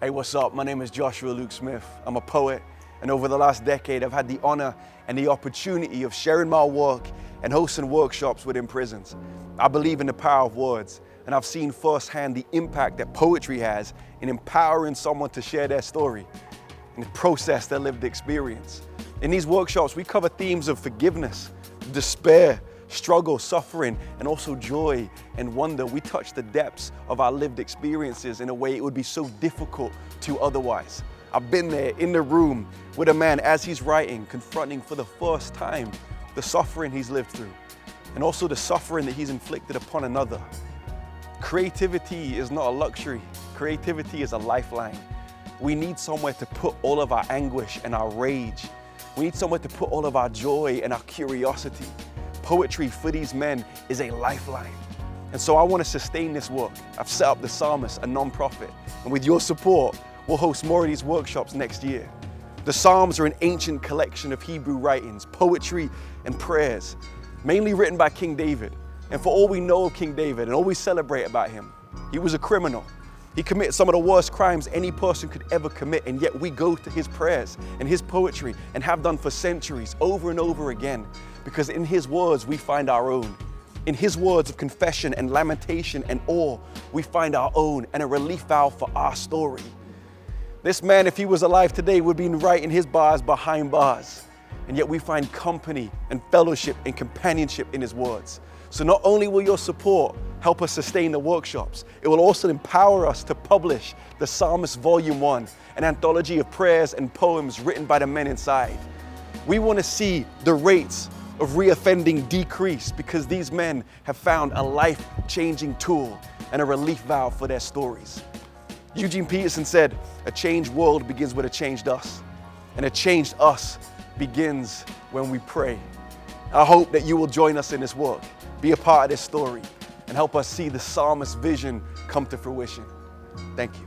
Hey, what's up? My name is Joshua Luke Smith. I'm a poet, and over the last decade, I've had the honor and the opportunity of sharing my work and hosting workshops within prisons. I believe in the power of words, and I've seen firsthand the impact that poetry has in empowering someone to share their story and process their lived experience. In these workshops, we cover themes of forgiveness, despair, struggle, suffering, and also joy and wonder. We touch the depths of our lived experiences in a way it would be so difficult to otherwise. I've been there in the room with a man as he's writing, confronting for the first time the suffering he's lived through, and also the suffering that he's inflicted upon another. Creativity is not a luxury. Creativity is a lifeline. We need somewhere to put all of our anguish and our rage. We need somewhere to put all of our joy and our curiosity. Poetry for these men is a lifeline. And so I want to sustain this work. I've set up the Psalmists, a non-profit, and with your support, we'll host more of these workshops next year. The Psalms are an ancient collection of Hebrew writings, poetry and prayers, mainly written by King David. And for all we know of King David and all we celebrate about him, he was a criminal. He committed some of the worst crimes any person could ever commit, and yet we go to his prayers and his poetry and have done for centuries over and over again, because in his words we find our own. In his words of confession and lamentation and awe, we find our own and a relief valve for our story. This man, if he was alive today, would be writing his bars behind bars, and yet we find company and fellowship and companionship in his words. So not only will your support help us sustain the workshops, it will also empower us to publish the Psalmist Volume 1, an anthology of prayers and poems written by the men inside. We want to see the rates of reoffending decrease because these men have found a life-changing tool and a relief valve for their stories. Eugene Peterson said, "A changed world begins with a changed us, and a changed us begins when we pray." I hope that you will join us in this work, be a part of this story, and help us see the psalmist's vision come to fruition. Thank you.